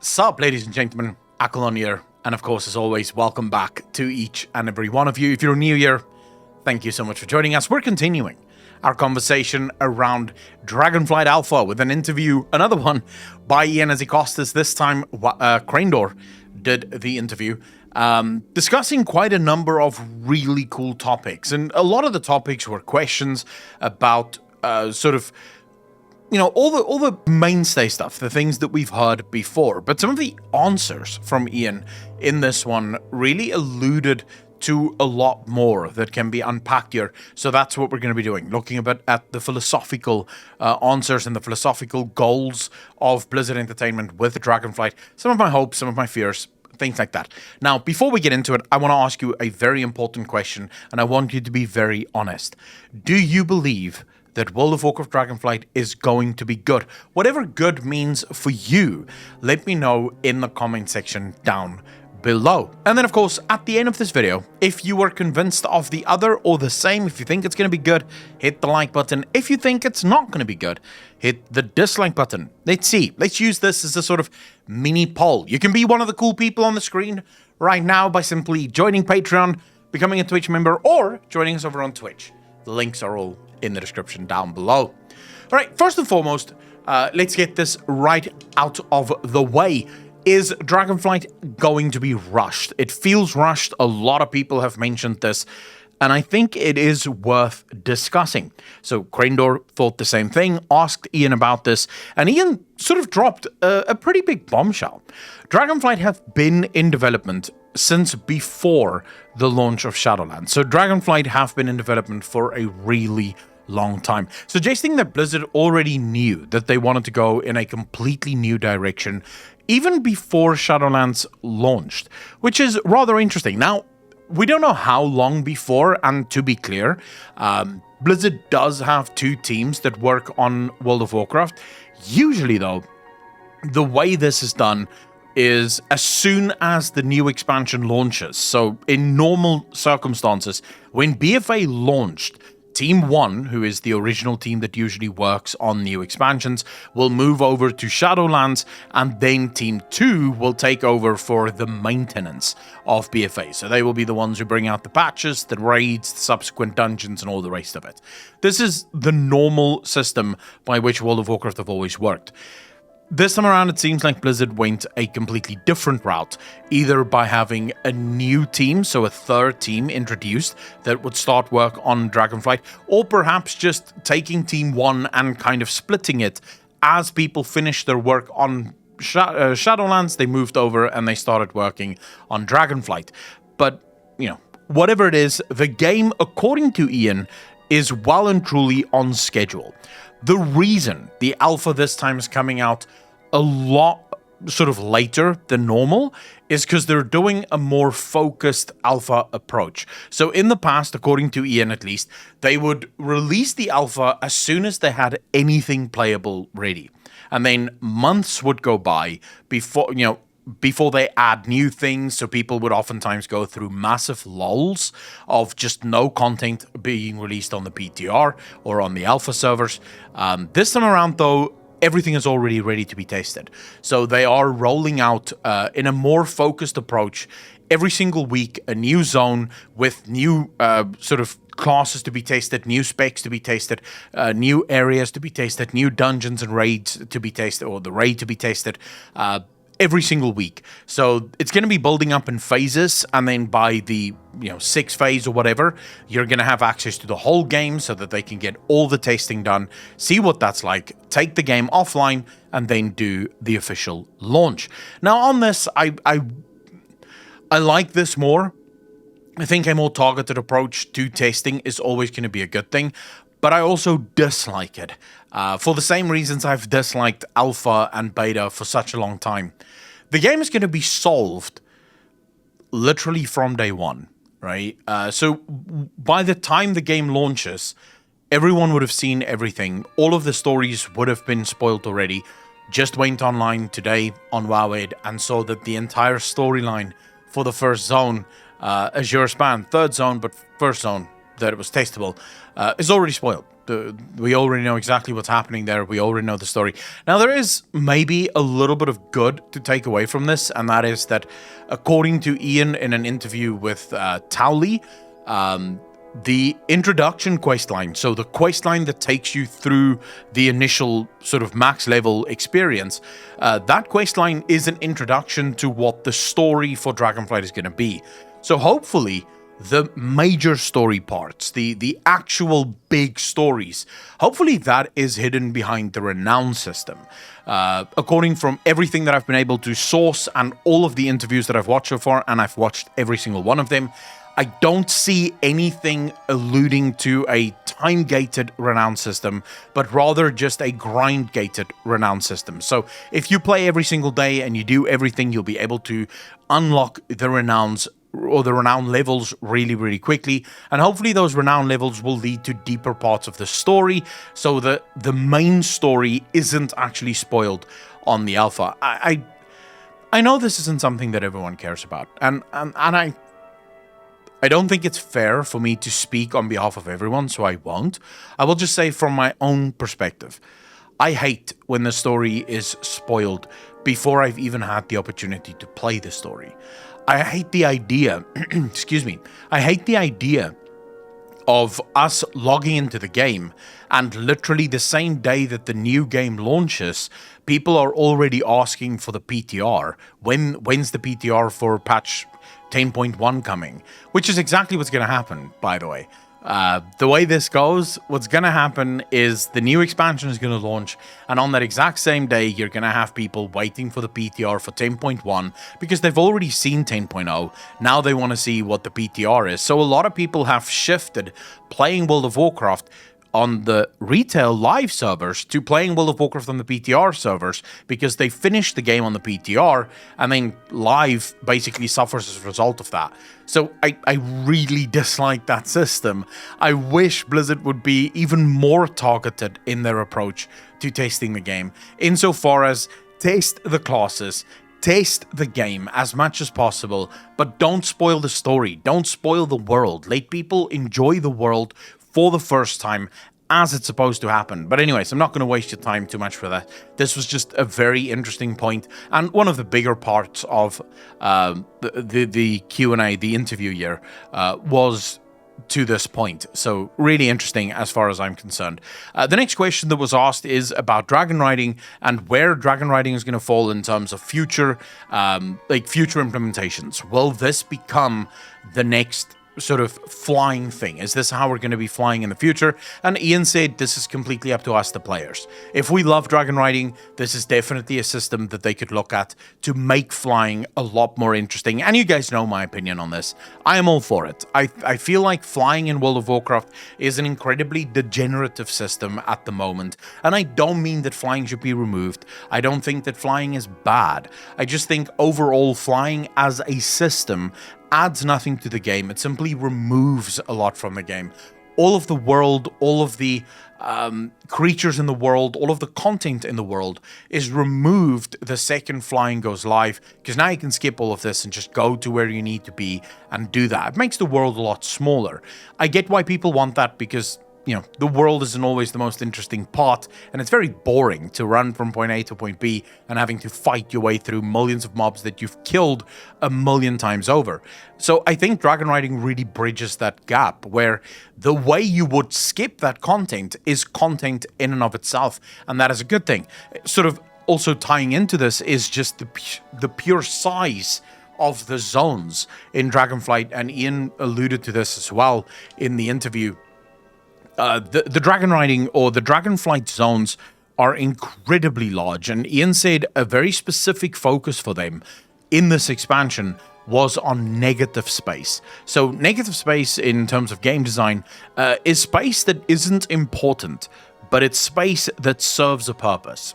What's up, ladies and gentlemen? Akalon here, and of course, as always, welcome back to each and every one of you. If you're new here, thank you so much for joining us. We're continuing our conversation around Dragonflight Alpha with an interview, another one by Hazzikostas. This time, Crendor did the interview, discussing quite a number of really cool topics. And a lot of the topics were questions about all the mainstay stuff, the things that we've heard before. But some of the answers from Ian in this one really alluded to a lot more that can be unpacked here. So that's what we're going to be doing, looking a bit at the philosophical answers and the philosophical goals of Blizzard Entertainment with Dragonflight. Some of my hopes, some of my fears, things like that. Now, before we get into it, I want to ask you a very important question, and I want you to be very honest. Do you believe that World of Warcraft Dragonflight is going to be good? Whatever good means for you, let me know in the comment section down below. And then, of course, at the end of this video, if you are convinced of the other or the same, if you think it's going to be good, hit the like button. If you think it's not going to be good, hit the dislike button. Let's see. Let's use this as a sort of mini poll. You can be one of the cool people on the screen right now by simply joining Patreon, becoming a Twitch member, or joining us over on Twitch. The links are all in the description down below. All right, first and foremost, let's get this right out of the way. Is Dragonflight going to be rushed? It feels rushed. A lot of people have mentioned this, and I think it is worth discussing. So Crendor thought the same thing, asked Ian about this, and Ian sort of dropped a pretty big bombshell. Dragonflight have been in development since before the launch of Shadowlands. So Dragonflight have been in development for a really long time, suggesting that Blizzard already knew that they wanted to go in a completely new direction even before Shadowlands launched, which is rather interesting. Now, we don't know how long before, and to be clear, Blizzard does have two teams that work on World of Warcraft. Usually, though, the way this is done is as soon as the new expansion launches. So in normal circumstances, when BFA launched, Team 1, who is the original team that usually works on new expansions, will move over to Shadowlands, and then Team 2 will take over for the maintenance of BFA. So they will be the ones who bring out the patches, the raids, the subsequent dungeons, and all the rest of it. This is the normal system by which World of Warcraft have always worked. This time around, it seems like Blizzard went a completely different route, either by having a new team, so a third team introduced that would start work on Dragonflight, or perhaps just taking Team 1 and kind of splitting it. As people finished their work on Shadowlands, they moved over and they started working on Dragonflight. But, whatever it is, the game, according to Ian, is well and truly on schedule. The reason the alpha this time is coming out a lot sort of later than normal is because they're doing a more focused alpha approach. So in the past, according to Ian at least, they would release the alpha as soon as they had anything playable ready. And then months would go by before they add new things, so people would oftentimes go through massive lulls of just no content being released on the PTR or on the alpha servers. This time around, though, everything is already ready to be tested. So they are rolling out in a more focused approach every single week, a new zone with new classes to be tested, new specs to be tested, new areas to be tested, new dungeons and raids to be tested, or the raid to be tested, every single week. So it's going to be building up in phases, and then by the 6th phase or whatever, you're going to have access to the whole game so that they can get all the testing done, see what that's like, take the game offline, and then do the official launch. Now on this, I like this more. I think a more targeted approach to testing is always going to be a good thing, but I also dislike it for the same reasons I've disliked alpha and beta for such a long time. The game is going to be solved literally from day one, right? So by the time the game launches, everyone would have seen everything. All of the stories would have been spoiled already. Just went online today on WoWed and saw that the entire storyline for the first zone, Azure Span, third zone, but first zone that it was testable, is already spoiled. We already know exactly what's happening there. We already know the story. Now, there is maybe a little bit of good to take away from this, and that is that, according to Ian in an interview with Towley, the introduction questline, so the questline that takes you through the initial sort of max level experience, that questline is an introduction to what the story for Dragonflight is going to be. So hopefully the major story parts, the actual big stories, hopefully that is hidden behind the renown system. According from everything that I've been able to source and all of the interviews that I've watched so far, and I've watched every single one of them, I don't see anything alluding to a time-gated renown system, but rather just a grind-gated renown system. So if you play every single day and you do everything, you'll be able to unlock the renowns or the renown levels really, really quickly. And hopefully those renown levels will lead to deeper parts of the story, so that the main story isn't actually spoiled on the alpha. I know this isn't something that everyone cares about, and I don't think it's fair for me to speak on behalf of everyone, so I won't. I will just say from my own perspective, I hate when the story is spoiled before I've even had the opportunity to play the story. I hate the idea, I hate the idea of us logging into the game and literally the same day that the new game launches, people are already asking for the PTR. When's the PTR for patch 10.1 coming? Which is exactly what's going to happen, by the way. The way this goes, what's going to happen is the new expansion is going to launch, and on that exact same day, you're going to have people waiting for the PTR for 10.1 because they've already seen 10.0. Now they want to see what the PTR is. So a lot of people have shifted playing World of Warcraft on the retail live servers to playing World of Warcraft on the PTR servers because they finished the game on the PTR, and then live basically suffers as a result of that. So I really dislike that system. I wish Blizzard would be even more targeted in their approach to testing the game, insofar as test the classes, test the game as much as possible, but don't spoil the story, don't spoil the world. Let people enjoy the world for the first time as it's supposed to happen. But anyways, I'm not going to waste your time too much for that. This was just a very interesting point, and one of the bigger parts of the Q&A, the interview here, was to this point. So really interesting as far as I'm concerned. The next question that was asked is about dragon riding and where dragon riding is going to fall in terms of future implementations. Will this become the next sort of flying thing? Is this how we're going to be flying in the future? And Ian said this is completely up to us, the players. If we love dragon riding, this is definitely a system that they could look at to make flying a lot more interesting. And you guys know my opinion on this. I am all for it. I feel like flying in World of Warcraft is an incredibly degenerative system at the moment. And I don't mean that flying should be removed. I don't think that flying is bad. I just think overall flying as a system adds nothing to the game. It simply removes a lot from the game. All of the world, all of the creatures in the world, all of the content in the world is removed the second flying goes live, because now you can skip all of this and just go to where you need to be and do that. It makes the world a lot smaller. I get why people want that, because the world isn't always the most interesting part, and it's very boring to run from point A to point B and having to fight your way through millions of mobs that you've killed a million times over. So I think dragon riding really bridges that gap, where the way you would skip that content is content in and of itself, and that is a good thing. Sort of also tying into this is just the pure size of the zones in Dragonflight, and Ian alluded to this as well in the interview. The dragon riding or the Dragonflight zones are incredibly large, and Ian said a very specific focus for them in this expansion was on negative space. So negative space in terms of game design is space that isn't important, but it's space that serves a purpose.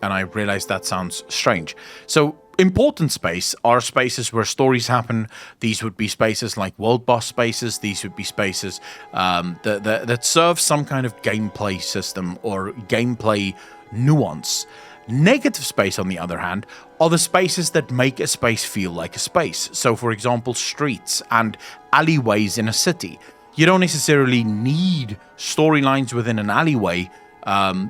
And I realize that sounds strange. So important space are spaces where stories happen. These would be spaces like world boss spaces. These would be spaces that serve some kind of gameplay system or gameplay nuance. Negative space, on the other hand, are the spaces that make a space feel like a space. So, for example, streets and alleyways in a city. You don't necessarily need storylines within an alleyway.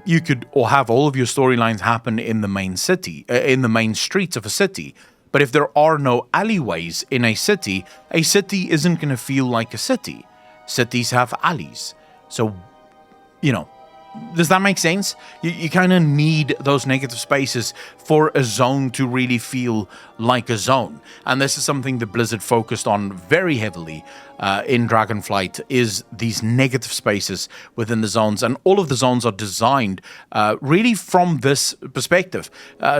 You could or have all of your storylines happen in the main city, in the main streets of a city. But if there are no alleyways in a city isn't going to feel like a city. Cities have alleys. So, does that make sense? You kind of need those negative spaces for a zone to really feel like a zone. And this is something that Blizzard focused on very heavily in Dragonflight, is these negative spaces within the zones. And all of the zones are designed really from this perspective.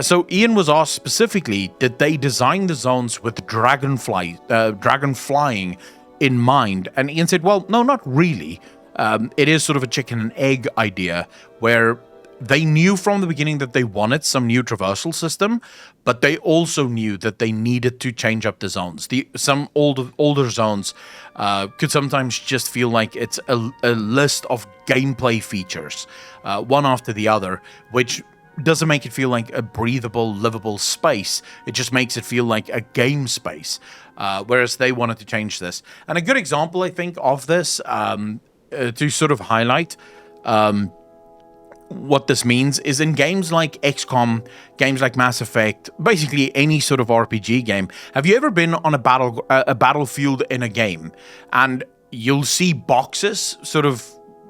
So Ian was asked specifically, did they design the zones with dragon flying in mind? And Ian said, well, no, not really. It is sort of a chicken and egg idea where they knew from the beginning that they wanted some new traversal system, but they also knew that they needed to change up the zones. Some older zones could sometimes just feel like it's a list of gameplay features, one after the other, which doesn't make it feel like a breathable, livable space. It just makes it feel like a game space, whereas they wanted to change this. And a good example, I think, of this, to sort of highlight what this means, is in games like XCOM, games like Mass Effect, basically any sort of RPG game. Have you ever been on a battlefield in a game and you'll see boxes sort of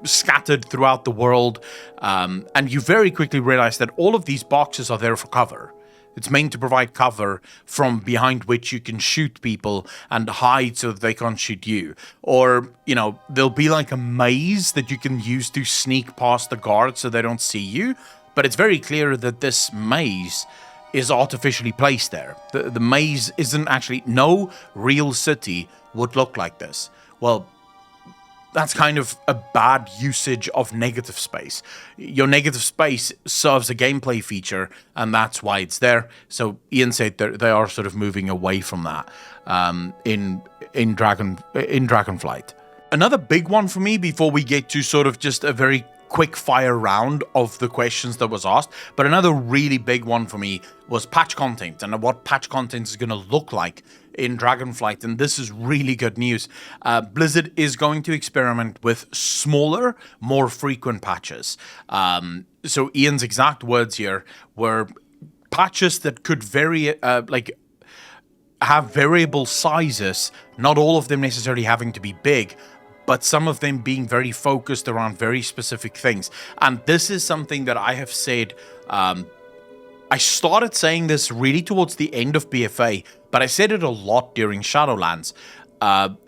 scattered throughout the world, and you very quickly realize that all of these boxes are there for cover. It's meant to provide cover from behind which you can shoot people and hide so that they can't shoot you. Or, there'll be like a maze that you can use to sneak past the guards so they don't see you. But it's very clear that this maze is artificially placed there. The maze isn't actually... No real city would look like this. Well, that's kind of a bad usage of negative space. Your negative space serves a gameplay feature, and that's why it's there. So Ian said they are sort of moving away from that in Dragonflight. Another big one for me, before we get to sort of just a very quick fire round of the questions that was asked, but another really big one for me was patch content and what patch content is going to look like in Dragonflight. And this is really good news. Blizzard is going to experiment with smaller, more frequent patches. So Ian's exact words here were patches that could have variable sizes, not all of them necessarily having to be big, but some of them being very focused around very specific things. And this is something that I have said, I started saying this really towards the end of BFA, but I said it a lot during Shadowlands.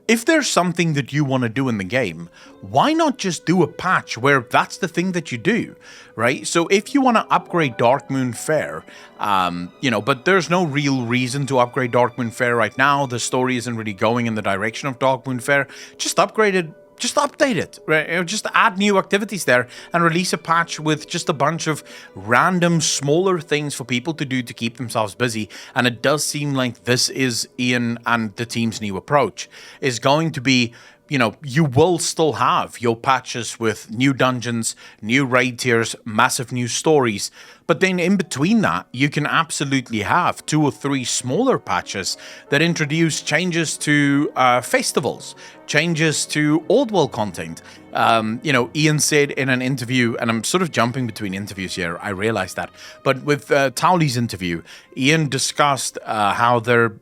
If there's something that you want to do in the game, why not just do a patch where that's the thing that you do, right? So if you want to upgrade Darkmoon Faire, but there's no real reason to upgrade Darkmoon Faire right now. The story isn't really going in the direction of Darkmoon Faire. Just upgrade it. Just update it, right? Just add new activities there and release a patch with just a bunch of random smaller things for people to do to keep themselves busy. And it does seem like this is Ian and the team's new approach, is going to be, you will still have your patches with new dungeons, new raid tiers, massive new stories. But then in between that, you can absolutely have 2 or 3 smaller patches that introduce changes to festivals, changes to old world content. Ian said in an interview, and I'm sort of jumping between interviews here, I realize that. But with Towley's interview, Ian discussed how they're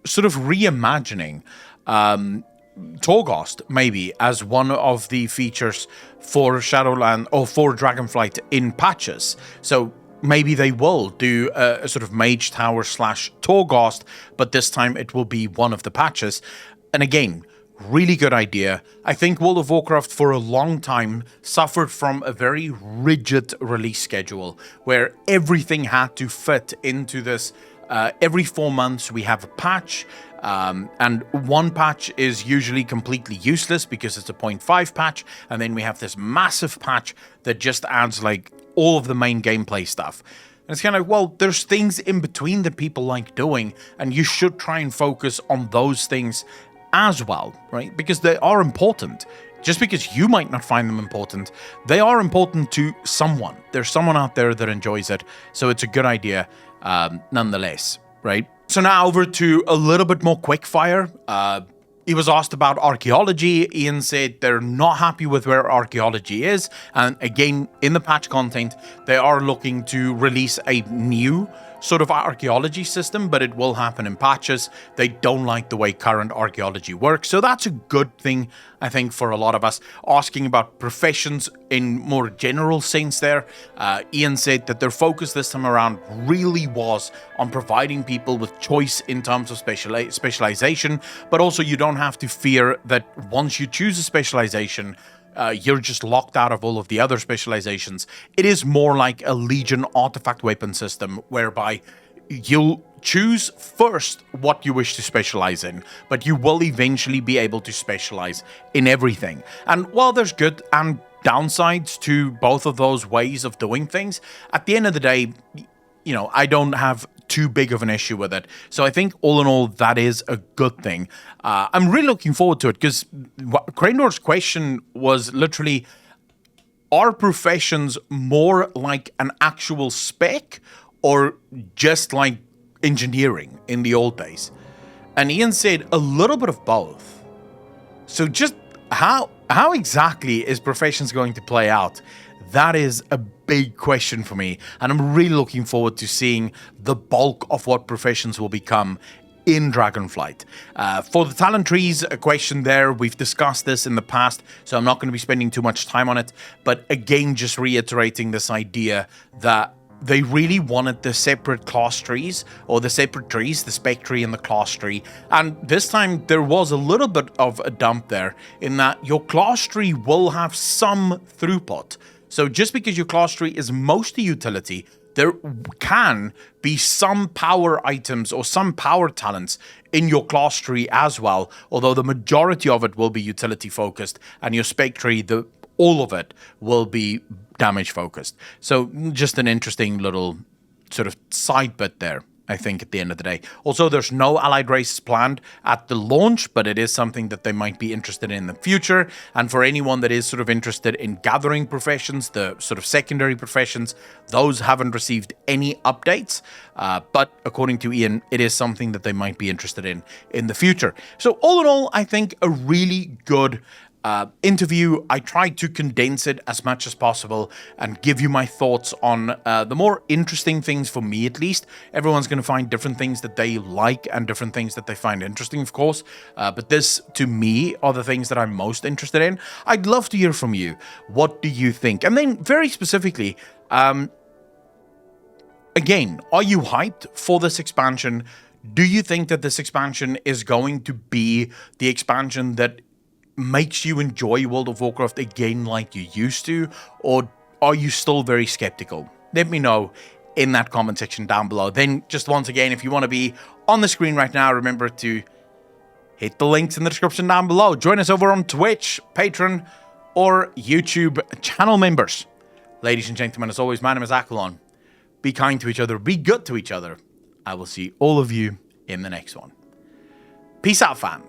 sort of reimagining Torghast maybe as one of the features for Shadowland or for Dragonflight in patches. So maybe they will do a sort of Mage Tower / Torghast, but this time it will be one of the patches. And again, really good idea. I think World of Warcraft for a long time suffered from a very rigid release schedule where everything had to fit into this. Every 4 months we have a patch. And one patch is usually completely useless because it's a 0.5 patch, and then we have this massive patch that just adds like all of the main gameplay stuff. And it's kind of, well, there's things in between that people like doing, and you should try and focus on those things as well, right? Because they are important. Just because you might not find them important, they are important to someone. There's someone out there that enjoys it, so it's a good idea nonetheless, right? So now over to a little bit more quickfire. He was asked about archaeology. Ian said they're not happy with where archaeology is. And again, in the patch content, they are looking to release a new sort of archaeology system, but it will happen in patches. They don't like the way current archaeology works. So that's a good thing, I think, for a lot of us. Asking about professions in more general sense there, Ian said that their focus this time around really was on providing people with choice in terms of specialization, but also you don't have to fear that once you choose a specialization, you're just locked out of all of the other specializations. It is more like a Legion artifact weapon system, whereby you'll choose first what you wish to specialize in, but you will eventually be able to specialize in everything. And while there's good and downsides to both of those ways of doing things, at the end of the day, you know, I don't have too big of an issue with it. So I think all in all, that is a good thing. I'm really looking forward to it because Crendor's question was literally, are professions more like an actual spec or just like engineering in the old days? And Ian said a little bit of both. So just how exactly is professions going to play out? That is a big question for me, and I'm really looking forward to seeing the bulk of what professions will become in Dragonflight. For the talent trees, a question there, we've discussed this in the past, so I'm not going to be spending too much time on it, but again, just reiterating this idea that they really wanted the separate class trees, or the separate trees, the spec tree and the class tree. And this time there was a little bit of a dump there in that your class tree will have some throughput. So just because your class tree is mostly utility, there can be some power items or some power talents in your class tree as well, although the majority of it will be utility focused, and your spec tree, all of it will be damage focused. So just an interesting little sort of side bit there, I think, at the end of the day. Also, there's no allied races planned at the launch, but it is something that they might be interested in the future. And for anyone that is sort of interested in gathering professions, the sort of secondary professions, those haven't received any updates. But according to Ian, it is something that they might be interested in the future. So all in all, I think a really good interview. I tried to condense it as much as possible and give you my thoughts on the more interesting things, for me at least. Everyone's going to find different things that they like and different things that they find interesting, of course. But this, to me, are the things that I'm most interested in. I'd love to hear from you. What do you think? And then very specifically, again, are you hyped for this expansion? Do you think that this expansion is going to be the expansion that makes you enjoy World of Warcraft again like you used to, or are you still very skeptical? Let me know in that comment section down below. Then just once again, if you want to be on the screen right now, remember to hit the links in the description down below. Join us over on Twitch, Patreon, or YouTube channel members. Ladies and gentlemen, as always, my name is Akalon. Be kind to each other, be good to each other. I will see all of you in the next one. Peace out, fam.